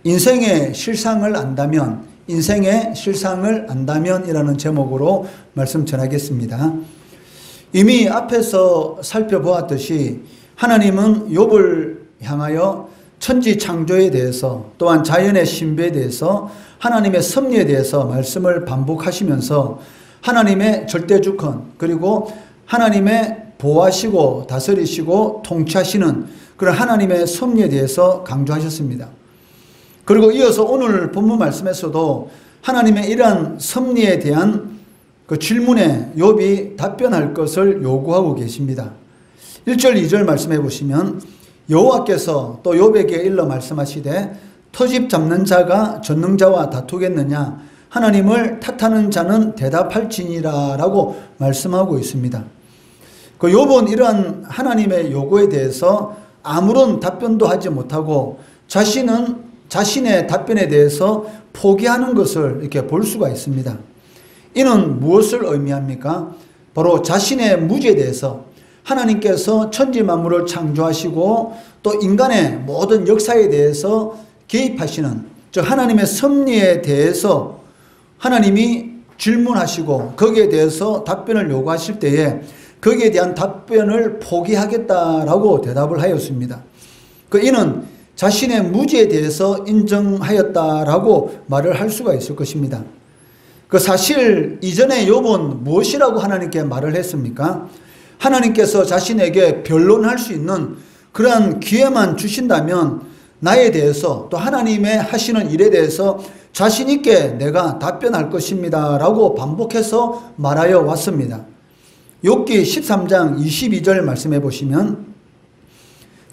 인생의 실상을 안다면, 인생의 실상을 안다면이라는 제목으로 말씀 전하겠습니다. 이미 앞에서 살펴보았듯이 하나님은 욥을 향하여 천지 창조에 대해서, 또한 자연의 신비에 대해서, 하나님의 섭리에 대해서 말씀을 반복하시면서 하나님의 절대주권, 그리고 하나님의 보호하시고 다스리시고 통치하시는 그런 하나님의 섭리에 대해서 강조하셨습니다. 그리고 이어서 오늘 본문 말씀에서도 하나님의 이러한 섭리에 대한 그 질문에 욥이 답변할 것을 요구하고 계십니다. 1절 2절 말씀해 보시면 여호와께서 또 욥에게 일러 말씀하시되 터집 잡는 자가 전능자와 다투겠느냐, 하나님을 탓하는 자는 대답할지니라 라고 말씀하고 있습니다. 그 욥은 이러한 하나님의 요구에 대해서 아무런 답변도 하지 못하고 자신은 자신의 답변에 대해서 포기하는 것을 이렇게 볼 수가 있습니다. 이는 무엇을 의미합니까? 바로 자신의 무지에 대해서, 하나님께서 천지 만물을 창조하시고 또 인간의 모든 역사에 대해서 개입하시는, 즉 하나님의 섭리에 대해서 하나님이 질문하시고 거기에 대해서 답변을 요구하실 때에 거기에 대한 답변을 포기하겠다라고 대답을 하였습니다. 이는 자신의 무지에 대해서 인정하였다라고 말을 할 수가 있을 것입니다. 사실 이전에 욥은 무엇이라고 하나님께 말을 했습니까? 하나님께서 자신에게 변론할 수 있는 그러한 기회만 주신다면 나에 대해서, 또 하나님의 하시는 일에 대해서 자신 있게 내가 답변할 것입니다 라고 반복해서 말하여 왔습니다. 욥기 13장 22절 말씀해 보시면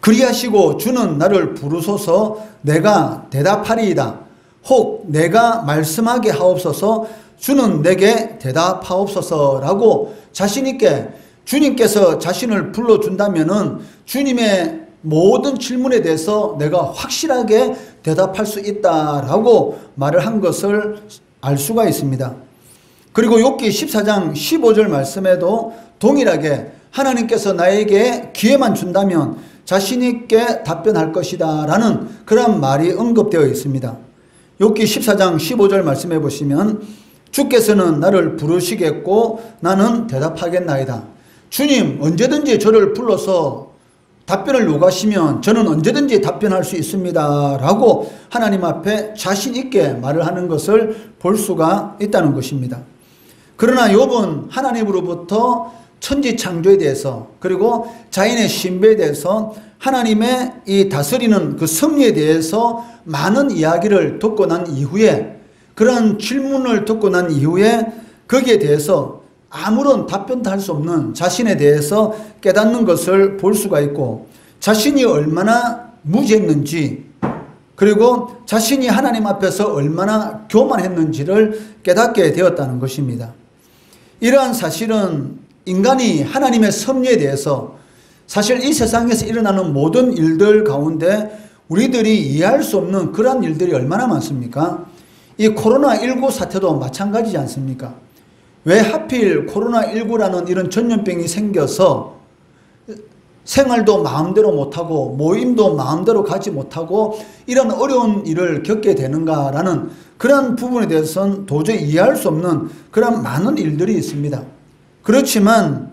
그리하시고 주는 나를 부르소서 내가 대답하리이다. 혹 내가 말씀하게 하옵소서 주는 내게 대답하옵소서 라고 자신 있게 주님께서 자신을 불러준다면은 주님의 모든 질문에 대해서 내가 확실하게 대답할 수 있다라고 말을 한 것을 알 수가 있습니다. 그리고 욥기 14장 15절 말씀에도 동일하게 하나님께서 나에게 기회만 준다면 자신 있게 답변할 것이다 라는 그런 말이 언급되어 있습니다. 욥기 14장 15절 말씀해 보시면 주께서는 나를 부르시겠고 나는 대답하겠나이다. 주님 언제든지 저를 불러서 답변을 요구하시면 저는 언제든지 답변할 수 있습니다 라고 하나님 앞에 자신 있게 말을 하는 것을 볼 수가 있다는 것입니다. 그러나 욥은 하나님으로부터 천지 창조에 대해서, 그리고 자연의 신비에 대해서, 하나님의 이 다스리는 그 섭리에 대해서 많은 이야기를 듣고 난 이후에, 그런 질문을 듣고 난 이후에 거기에 대해서 아무런 답변도 할 수 없는 자신에 대해서 깨닫는 것을 볼 수가 있고, 자신이 얼마나 무지했는지, 그리고 자신이 하나님 앞에서 얼마나 교만했는지를 깨닫게 되었다는 것입니다. 이러한 사실은 인간이 하나님의 섭리에 대해서, 사실 이 세상에서 일어나는 모든 일들 가운데 우리들이 이해할 수 없는 그런 일들이 얼마나 많습니까? 이 코로나19 사태도 마찬가지지 않습니까? 왜 하필 코로나19라는 이런 전염병이 생겨서 생활도 마음대로 못하고 모임도 마음대로 가지 못하고 이런 어려운 일을 겪게 되는가라는 그런 부분에 대해서는 도저히 이해할 수 없는 그런 많은 일들이 있습니다. 그렇지만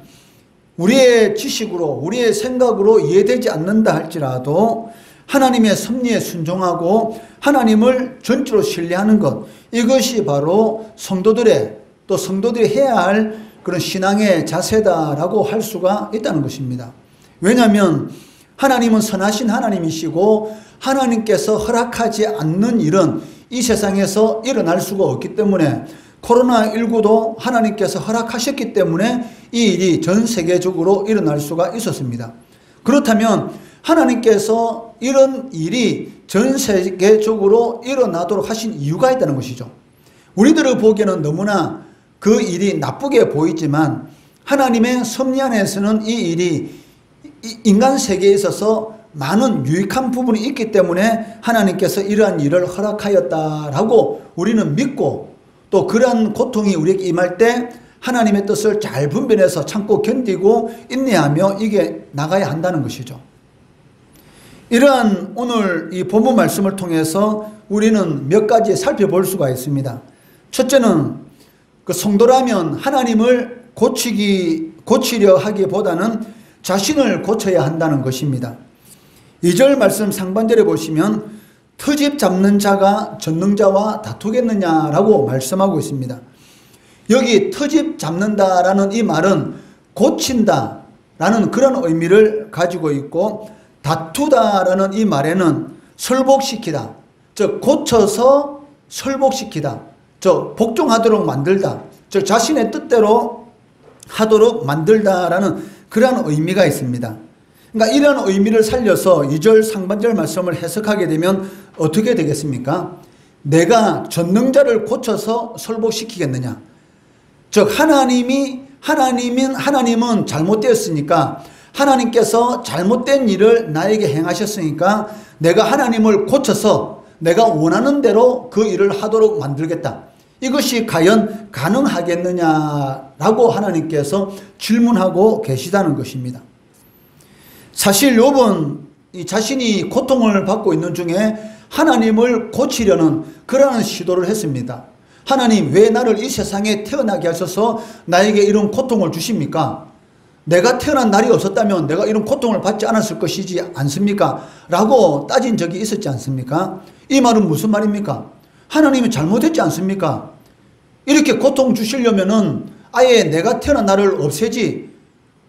우리의 지식으로, 우리의 생각으로 이해되지 않는다 할지라도 하나님의 섭리에 순종하고 하나님을 전적으로 신뢰하는 것, 이것이 바로 성도들의, 또 성도들이 해야 할 그런 신앙의 자세다라고 할 수가 있다는 것입니다. 왜냐하면 하나님은 선하신 하나님이시고 하나님께서 허락하지 않는 일은 이 세상에서 일어날 수가 없기 때문에, 코로나19도 하나님께서 허락하셨기 때문에 이 일이 전 세계적으로 일어날 수가 있었습니다. 그렇다면 하나님께서 이런 일이 전 세계적으로 일어나도록 하신 이유가 있다는 것이죠. 우리들을 보기에는 너무나 그 일이 나쁘게 보이지만 하나님의 섭리 안에서는 이 일이 인간 세계에 있어서 많은 유익한 부분이 있기 때문에 하나님께서 이러한 일을 허락하였다라고 우리는 믿고, 또 그러한 고통이 우리에게 임할 때 하나님의 뜻을 잘 분별해서 참고 견디고 인내하며 이게 나가야 한다는 것이죠. 이러한 오늘 이 본문 말씀을 통해서 우리는 몇 가지 살펴볼 수가 있습니다. 첫째는 그 성도라면 하나님을 고치려 하기보다는 자신을 고쳐야 한다는 것입니다. 2절 말씀 상반절에 보시면 트집 잡는 자가 전능자와 다투겠느냐라고 말씀하고 있습니다. 여기 트집 잡는다라는 이 말은 고친다라는 그런 의미를 가지고 있고, 다투다라는 이 말에는 설복시키다, 즉 고쳐서 설복시키다, 즉 복종하도록 만들다, 즉 자신의 뜻대로 하도록 만들다라는 그런 의미가 있습니다. 그러니까 이런 의미를 살려서 2절 상반절 말씀을 해석하게 되면 어떻게 되겠습니까? 내가 전능자를 고쳐서 설복시키겠느냐, 즉 하나님은 잘못되었으니까, 하나님께서 잘못된 일을 나에게 행하셨으니까 내가 하나님을 고쳐서 내가 원하는 대로 그 일을 하도록 만들겠다. 이것이 과연 가능하겠느냐라고 하나님께서 질문하고 계시다는 것입니다. 사실 욥은 자신이 고통을 받고 있는 중에 하나님을 고치려는 그러한 시도를 했습니다. 하나님, 왜 나를 이 세상에 태어나게 하셔서 나에게 이런 고통을 주십니까? 내가 태어난 날이 없었다면 내가 이런 고통을 받지 않았을 것이지 않습니까? 라고 따진 적이 있었지 않습니까? 이 말은 무슨 말입니까? 하나님이 잘못했지 않습니까? 이렇게 고통 주시려면은 아예 내가 태어난 날을 없애지,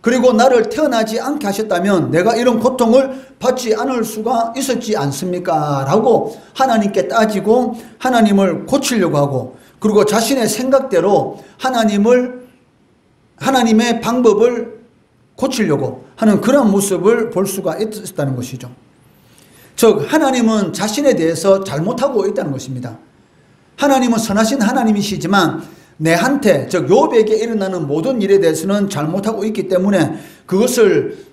그리고 나를 태어나지 않게 하셨다면 내가 이런 고통을 받지 않을 수가 있었지 않습니까? 라고 하나님께 따지고 하나님을 고치려고 하고, 그리고 자신의 생각대로 하나님의 방법을 고치려고 하는 그런 모습을 볼 수가 있었다는 것이죠. 즉 하나님은 자신에 대해서 잘못하고 있다는 것입니다. 하나님은 선하신 하나님이시지만 내한테, 즉 욥에게 일어나는 모든 일에 대해서는 잘못하고 있기 때문에 그것을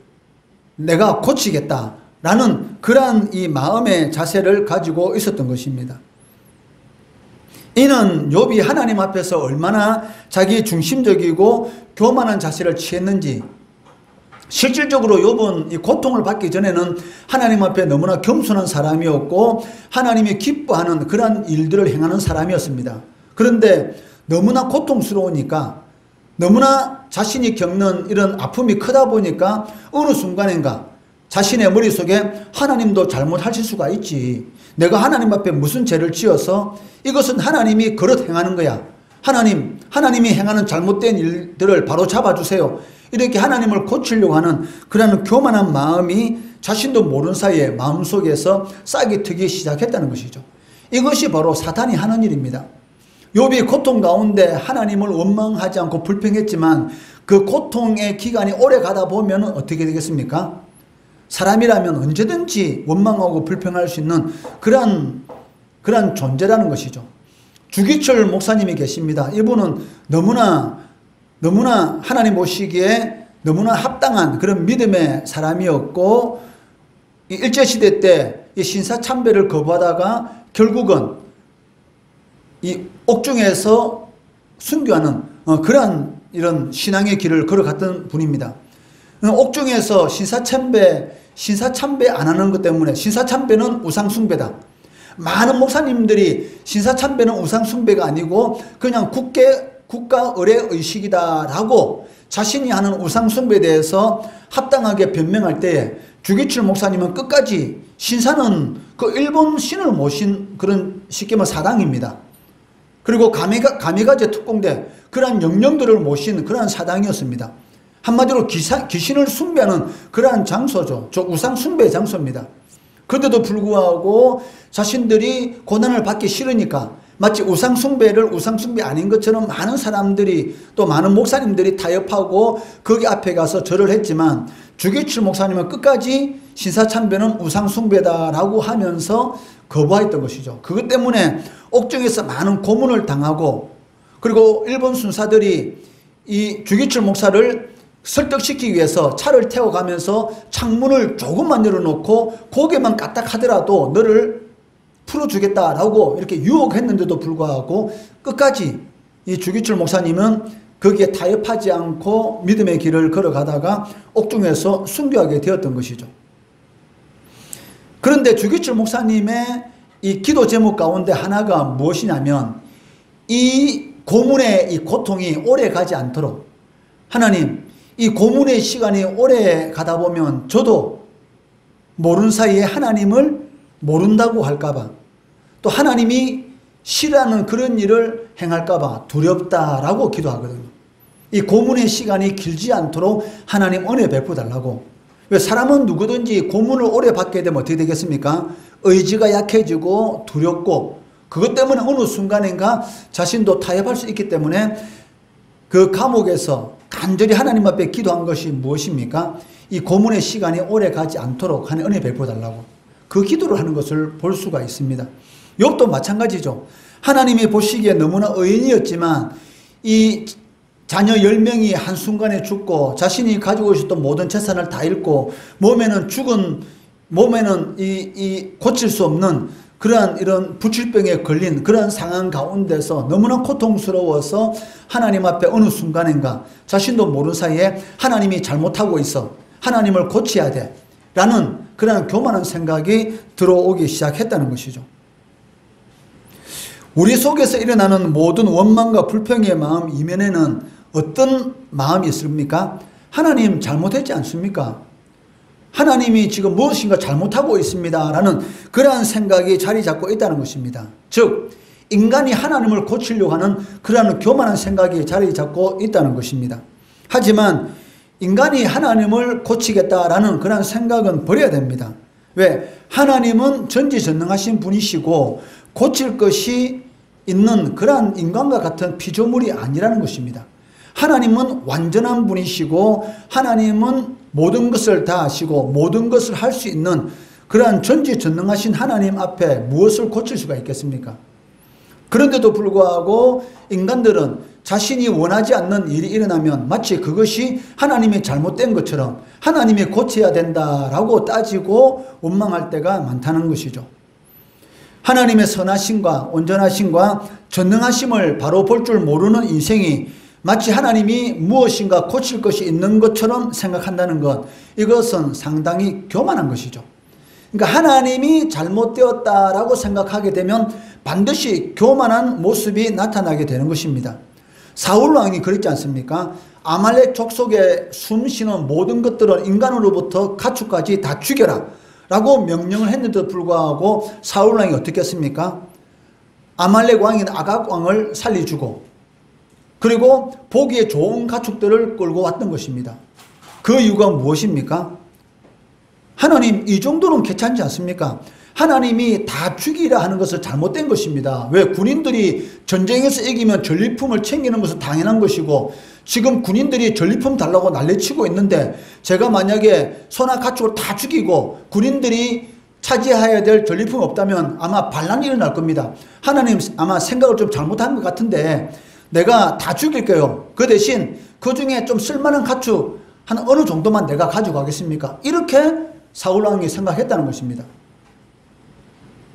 내가 고치겠다라는 그러한 이 마음의 자세를 가지고 있었던 것입니다. 이는 욥이 하나님 앞에서 얼마나 자기 중심적이고 교만한 자세를 취했는지, 실질적으로 욥은 이 고통을 받기 전에는 하나님 앞에 너무나 겸손한 사람이었고 하나님이 기뻐하는 그런 일들을 행하는 사람이었습니다. 그런데 너무나 고통스러우니까, 너무나 자신이 겪는 이런 아픔이 크다 보니까 어느 순간인가 자신의 머릿속에 하나님도 잘못하실 수가 있지, 내가 하나님 앞에 무슨 죄를 지어서 이것은 하나님이 그릇 행하는 거야, 하나님이 행하는 잘못된 일들을 바로 잡아주세요, 이렇게 하나님을 고치려고 하는 그런 교만한 마음이 자신도 모르는 사이에 마음속에서 싹이 트기 시작했다는 것이죠. 이것이 바로 사탄이 하는 일입니다. 욥이 고통 가운데 하나님을 원망하지 않고 불평했지만 그 고통의 기간이 오래 가다 보면 어떻게 되겠습니까? 사람이라면 언제든지 원망하고 불평할 수 있는 그런 존재라는 것이죠. 주기철 목사님이 계십니다. 이분은 너무나 하나님 보시기에 너무나 합당한 그런 믿음의 사람이었고, 일제시대 때 이 신사참배를 거부하다가 결국은 이 옥중에서 순교하는 그러한 이런 신앙의 길을 걸어갔던 분입니다. 옥중에서 신사참배 안 하는 것 때문에, 신사참배는 우상숭배다, 많은 목사님들이 신사참배는 우상숭배가 아니고 그냥 국가 의례의식이다 라고 자신이 하는 우상숭배에 대해서 합당하게 변명할 때에, 주기철 목사님은 끝까지 신사는 그 일본 신을 모신 그런 쉽게 말하면 사당입니다. 그리고 가미가제 특공대 그러한 영령들을 모신 그러한 사당이었습니다. 한마디로 귀신을 숭배하는 그러한 장소죠. 저 우상 숭배의 장소입니다. 그런데도 불구하고 자신들이 고난을 받기 싫으니까 마치 우상 숭배를 우상 숭배 아닌 것처럼 많은 사람들이, 또 많은 목사님들이 타협하고 거기 앞에 가서 절을 했지만, 주기철 목사님은 끝까지 신사참배는 우상 숭배다라고 하면서 거부했던 것이죠. 그것 때문에 옥중에서 많은 고문을 당하고, 그리고 일본 순사들이 이 주기철 목사를 설득시키기 위해서 차를 태워가면서 창문을 조금만 열어놓고 고개만 까딱하더라도 너를 풀어주겠다라고 이렇게 유혹했는데도 불구하고 끝까지 이 주기철 목사님은 거기에 타협하지 않고 믿음의 길을 걸어가다가 옥중에서 순교하게 되었던 것이죠. 그런데 주기철 목사님의 이 기도 제목 가운데 하나가 무엇이냐면 이 고문의 이 고통이 오래 가지 않도록 하나님, 이 고문의 시간이 오래 가다 보면 저도 모르는 사이에 하나님을 모른다고 할까봐, 또 하나님이 싫어하는 그런 일을 행할까봐 두렵다라고 기도하거든요. 이 고문의 시간이 길지 않도록 하나님 은혜 베풀어 달라고. 왜 사람은 누구든지 고문을 오래 받게 되면 어떻게 되겠습니까? 의지가 약해지고 두렵고, 그것 때문에 어느 순간인가 자신도 타협할 수 있기 때문에 그 감옥에서 간절히 하나님 앞에 기도한 것이 무엇입니까? 이 고문의 시간이 오래 가지 않도록 하나님 은혜 베풀어 달라고 그 기도를 하는 것을 볼 수가 있습니다. 욥도 마찬가지죠. 하나님이 보시기에 너무나 의인이었지만 이 자녀 10명이 한순간에 죽고 자신이 가지고 있었던 모든 재산을 다 잃고 몸에는 고칠 수 없는 그러한 이런 불치병에 걸린 그런 상황 가운데서 너무나 고통스러워서 하나님 앞에 어느 순간인가 자신도 모르는 사이에 하나님이 잘못하고 있어, 하나님을 고쳐야 돼 라는 그런 교만한 생각이 들어오기 시작했다는 것이죠. 우리 속에서 일어나는 모든 원망과 불평의 마음 이면에는 어떤 마음이 있습니까? 하나님 잘못했지 않습니까? 하나님이 지금 무엇인가 잘못하고 있습니다 라는 그러한 생각이 자리 잡고 있다는 것입니다. 즉 인간이 하나님을 고치려고 하는 그러한 교만한 생각이 자리 잡고 있다는 것입니다. 하지만 인간이 하나님을 고치겠다라는 그러한 생각은 버려야 됩니다. 왜? 하나님은 전지전능하신 분이시고 고칠 것이 있는 그러한 인간과 같은 피조물이 아니라는 것입니다. 하나님은 완전한 분이시고 하나님은 모든 것을 다 아시고 모든 것을 할 수 있는 그러한 전지전능하신 하나님 앞에 무엇을 고칠 수가 있겠습니까? 그런데도 불구하고 인간들은 자신이 원하지 않는 일이 일어나면 마치 그것이 하나님이 잘못된 것처럼 하나님이 고쳐야 된다라고 따지고 원망할 때가 많다는 것이죠. 하나님의 선하심과 온전하심과 전능하심을 바로 볼 줄 모르는 인생이 마치 하나님이 무엇인가 고칠 것이 있는 것처럼 생각한다는 것, 이것은 상당히 교만한 것이죠. 그러니까 하나님이 잘못되었다라고 생각하게 되면 반드시 교만한 모습이 나타나게 되는 것입니다. 사울 왕이 그랬지 않습니까? 아말렉 족속에 숨쉬는 모든 것들은 인간으로부터 가축까지 다 죽여라 라고 명령을 했는데도 불구하고 사울 왕이 어떻게 했습니까? 아말렉 왕인 아각 왕을 살려주고 그리고 보기에 좋은 가축들을 끌고 왔던 것입니다. 그 이유가 무엇입니까? 하나님 이 정도는 괜찮지 않습니까? 하나님이 다 죽이라 하는 것은 잘못된 것입니다. 왜? 군인들이 전쟁에서 이기면 전리품을 챙기는 것은 당연한 것이고 지금 군인들이 전리품 달라고 난리치고 있는데 제가 만약에 소나 가축을 다 죽이고 군인들이 차지해야 될 전리품이 없다면 아마 반란이 일어날 겁니다. 하나님 아마 생각을 좀 잘못한 것 같은데 내가 다 죽일게요. 그 대신 그 중에 좀 쓸만한 가축 한 어느 정도만 내가 가져가겠습니까? 이렇게 사울왕이 생각했다는 것입니다.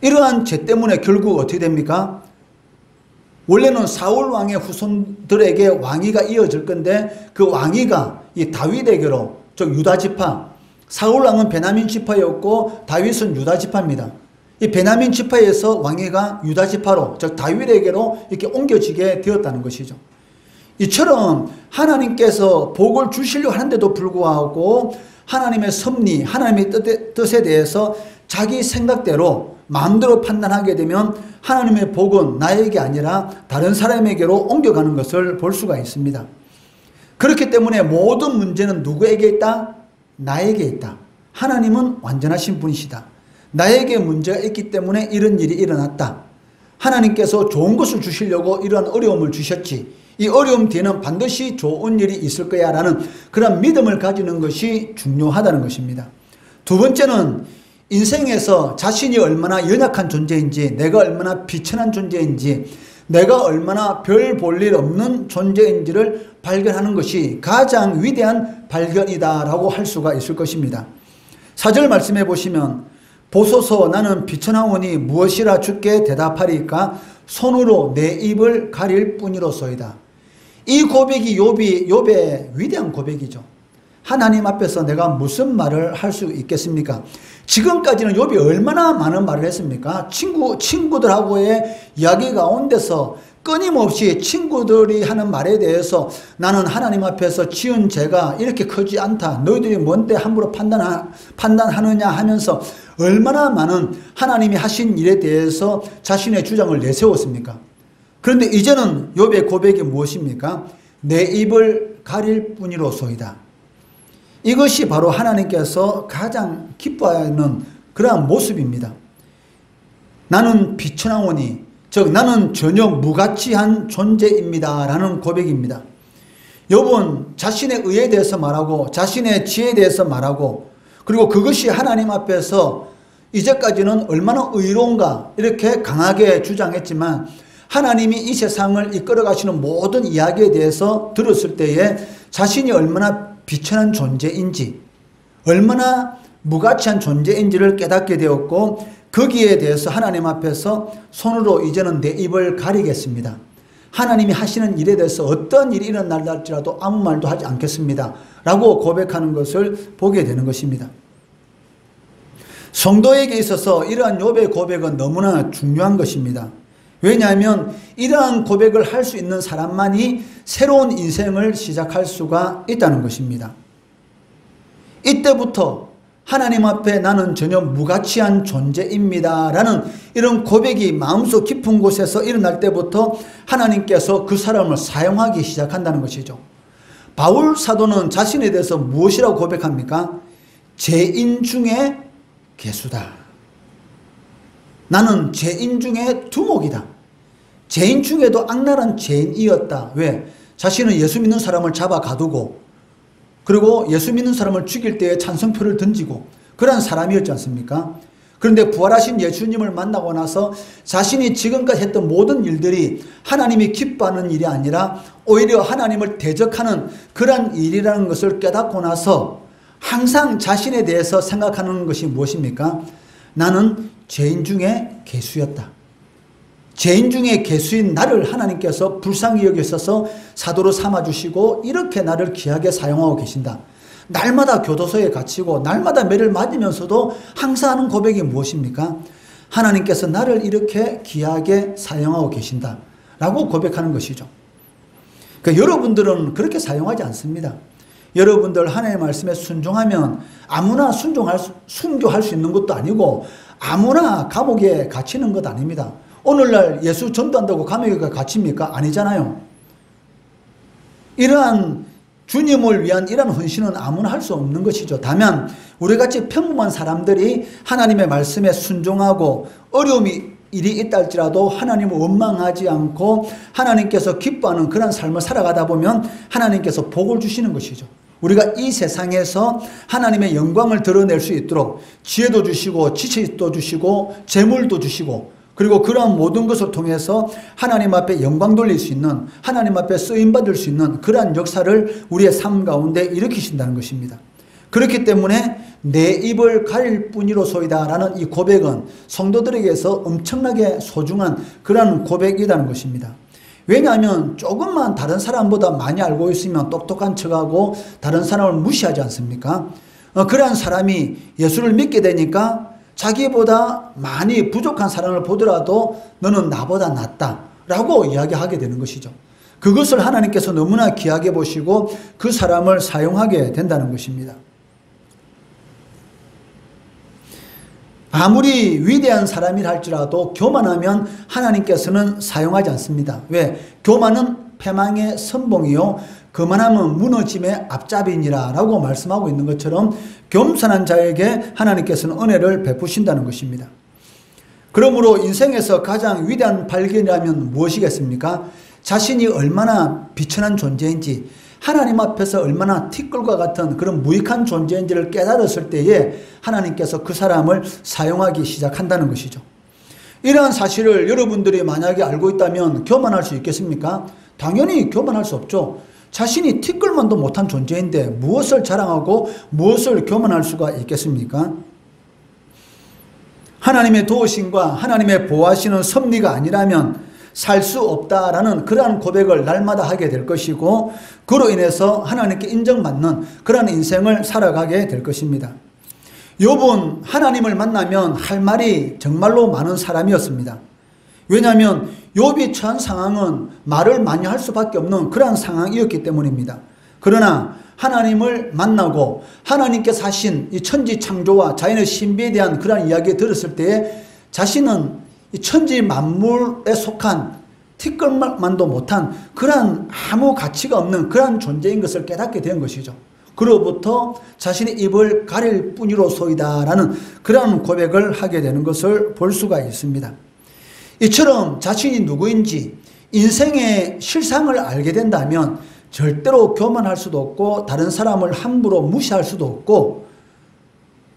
이러한 죄 때문에 결국 어떻게 됩니까? 원래는 사울왕의 후손들에게 왕위가 이어질 건데 그 왕위가 이 다윗에게로, 즉 유다지파, 사울왕은 베냐민 지파였고 다윗은 유다지파입니다. 이 베냐민 지파에서 왕위가 유다지파로, 즉 다윗에게로 이렇게 옮겨지게 되었다는 것이죠. 이처럼 하나님께서 복을 주시려고 하는데도 불구하고 하나님의 섭리, 하나님의 뜻에 대해서 자기 생각대로 마음대로 판단하게 되면 하나님의 복은 나에게 아니라 다른 사람에게로 옮겨가는 것을 볼 수가 있습니다. 그렇기 때문에 모든 문제는 누구에게 있다? 나에게 있다. 하나님은 완전하신 분이시다. 나에게 문제가 있기 때문에 이런 일이 일어났다. 하나님께서 좋은 것을 주시려고 이러한 어려움을 주셨지. 이 어려움 뒤에는 반드시 좋은 일이 있을 거야 라는 그런 믿음을 가지는 것이 중요하다는 것입니다. 두 번째는 인생에서 자신이 얼마나 연약한 존재인지, 내가 얼마나 비천한 존재인지, 내가 얼마나 별 볼 일 없는 존재인지를 발견하는 것이 가장 위대한 발견이다라고 할 수가 있을 것입니다. 4절 말씀해 보시면 보소서 나는 비천하오니 무엇이라 주께 대답하리까 손으로 내 입을 가릴 뿐이로소이다. 이 고백이 욥의 위대한 고백이죠. 하나님 앞에서 내가 무슨 말을 할 수 있겠습니까? 지금까지는 욥이 얼마나 많은 말을 했습니까? 친구들하고의 이야기 가운데서 끊임없이 친구들이 하는 말에 대해서 나는 하나님 앞에서 지은 죄가 이렇게 크지 않다. 너희들이 뭔데 함부로 판단하느냐 하면서 얼마나 많은 하나님이 하신 일에 대해서 자신의 주장을 내세웠습니까? 그런데 이제는 욥의 고백이 무엇입니까? 내 입을 가릴 뿐이로소이다. 이것이 바로 하나님께서 가장 기뻐하는 그러한 모습입니다. 나는 비천하오니, 즉 나는 전혀 무가치한 존재입니다 라는 고백입니다. 욥은 자신의 의에 대해서 말하고 자신의 지혜에 대해서 말하고, 그리고 그것이 하나님 앞에서 이제까지는 얼마나 의로운가 이렇게 강하게 주장했지만, 하나님이 이 세상을 이끌어 가시는 모든 이야기에 대해서 들었을 때에 자신이 얼마나 비천한 존재인지, 얼마나 무가치한 존재인지를 깨닫게 되었고, 거기에 대해서 하나님 앞에서 손으로 이제는 내 입을 가리겠습니다. 하나님이 하시는 일에 대해서 어떤 일이 일어날지라도 아무 말도 하지 않겠습니다 라고 고백하는 것을 보게 되는 것입니다. 성도에게 있어서 이러한 욥의 고백은 너무나 중요한 것입니다. 왜냐하면 이러한 고백을 할 수 있는 사람만이 새로운 인생을 시작할 수가 있다는 것입니다. 이때부터 하나님 앞에 나는 전혀 무가치한 존재입니다 라는 이런 고백이 마음속 깊은 곳에서 일어날 때부터 하나님께서 그 사람을 사용하기 시작한다는 것이죠. 바울 사도는 자신에 대해서 무엇이라고 고백합니까? 죄인 중에 괴수다. 나는 죄인 중에 두목이다. 죄인 중에도 악랄한 죄인이었다. 왜? 자신은 예수 믿는 사람을 잡아 가두고, 그리고 예수 믿는 사람을 죽일 때에 찬성표를 던지고 그런 사람이었지 않습니까? 그런데 부활하신 예수님을 만나고 나서 자신이 지금까지 했던 모든 일들이 하나님이 기뻐하는 일이 아니라 오히려 하나님을 대적하는 그런 일이라는 것을 깨닫고 나서 항상 자신에 대해서 생각하는 것이 무엇입니까? 나는 죄인 중에 괴수였다. 죄인 중에 괴수인 나를 하나님께서 불쌍히 여기셔서 사도로 삼아주시고 이렇게 나를 귀하게 사용하고 계신다. 날마다 교도소에 갇히고 날마다 매를 맞으면서도 항상 하는 고백이 무엇입니까? 하나님께서 나를 이렇게 귀하게 사용하고 계신다 라고 고백하는 것이죠. 그러니까 여러분들은 그렇게 사용하지 않습니다. 여러분들 하나님의 말씀에 순종하면 아무나 순교할 수 있는 것도 아니고 아무나 감옥에 갇히는 것 아닙니다. 오늘날 예수 전도한다고 감옥에 갇힙니까? 아니잖아요. 이러한 주님을 위한 이러한 헌신은 아무나 할 수 없는 것이죠. 다만 우리같이 평범한 사람들이 하나님의 말씀에 순종하고 일이 있다 할지라도 하나님을 원망하지 않고 하나님께서 기뻐하는 그런 삶을 살아가다 보면 하나님께서 복을 주시는 것이죠. 우리가 이 세상에서 하나님의 영광을 드러낼 수 있도록 지혜도 주시고 지식도 주시고 재물도 주시고, 그리고 그러한 모든 것을 통해서 하나님 앞에 영광 돌릴 수 있는, 하나님 앞에 쓰임받을 수 있는 그러한 역사를 우리의 삶 가운데 일으키신다는 것입니다. 그렇기 때문에 내 입을 가릴 뿐이로소이다 라는 이 고백은 성도들에게서 엄청나게 소중한 그러한 고백이라는 것입니다. 왜냐하면 조금만 다른 사람보다 많이 알고 있으면 똑똑한 척하고 다른 사람을 무시하지 않습니까? 그러한 사람이 예수를 믿게 되니까 자기보다 많이 부족한 사람을 보더라도 너는 나보다 낫다 라고 이야기하게 되는 것이죠. 그것을 하나님께서 너무나 귀하게 보시고 그 사람을 사용하게 된다는 것입니다. 아무리 위대한 사람이라 할지라도 교만하면 하나님께서는 사용하지 않습니다. 왜? 교만은 패망의 선봉이요 거만함은 무너짐의 앞잡이니라 라고 말씀하고 있는 것처럼 겸손한 자에게 하나님께서는 은혜를 베푸신다는 것입니다. 그러므로 인생에서 가장 위대한 발견이라면 무엇이겠습니까? 자신이 얼마나 비천한 존재인지, 하나님 앞에서 얼마나 티끌과 같은 그런 무익한 존재인지를 깨달았을 때에 하나님께서 그 사람을 사용하기 시작한다는 것이죠. 이러한 사실을 여러분들이 만약에 알고 있다면 교만할 수 있겠습니까? 당연히 교만할 수 없죠. 자신이 티끌만도 못한 존재인데 무엇을 자랑하고 무엇을 교만할 수가 있겠습니까? 하나님의 도우심과 하나님의 보호하시는 섭리가 아니라면 살 수 없다라는 그러한 고백을 날마다 하게 될 것이고, 그로 인해서 하나님께 인정받는 그러한 인생을 살아가게 될 것입니다. 욥은 하나님을 만나면 할 말이 정말로 많은 사람이었습니다. 왜냐하면 욥이 처한 상황은 말을 많이 할 수밖에 없는 그러한 상황이었기 때문입니다. 그러나 하나님을 만나고 하나님께서 하신 이 천지 창조와 자연의 신비에 대한 그러한 이야기를 들었을 때에 자신은 이 천지 만물에 속한 티끌만도 못한 그러한 아무 가치가 없는 그러한 존재인 것을 깨닫게 된 것이죠. 그로부터 자신의 입을 가릴 뿐이로소이다라는 그러한 고백을 하게 되는 것을 볼 수가 있습니다. 이처럼 자신이 누구인지 인생의 실상을 알게 된다면 절대로 교만할 수도 없고 다른 사람을 함부로 무시할 수도 없고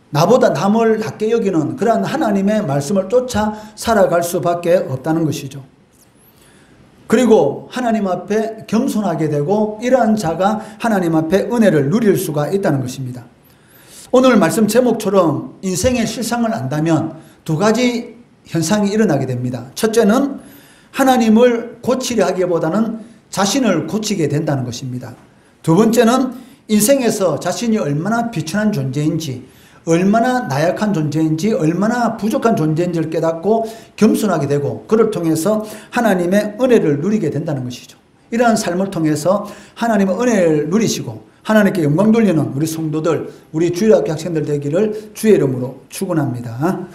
나보다 남을 낮게 여기는 그러한 하나님의 말씀을 쫓아 살아갈 수밖에 없다는 것이죠. 그리고 하나님 앞에 겸손하게 되고 이러한 자가 하나님 앞에 은혜를 누릴 수가 있다는 것입니다. 오늘 말씀 제목처럼 인생의 실상을 안다면 두 가지 현상이 일어나게 됩니다. 첫째는 하나님을 고치려 하기보다는 자신을 고치게 된다는 것입니다. 두 번째는 인생에서 자신이 얼마나 비천한 존재인지, 얼마나 나약한 존재인지, 얼마나 부족한 존재인지를 깨닫고 겸손하게 되고 그를 통해서 하나님의 은혜를 누리게 된다는 것이죠. 이러한 삶을 통해서 하나님의 은혜를 누리시고 하나님께 영광 돌리는 우리 성도들, 우리 주일학교 학생들 되기를 주의 이름으로 축원합니다.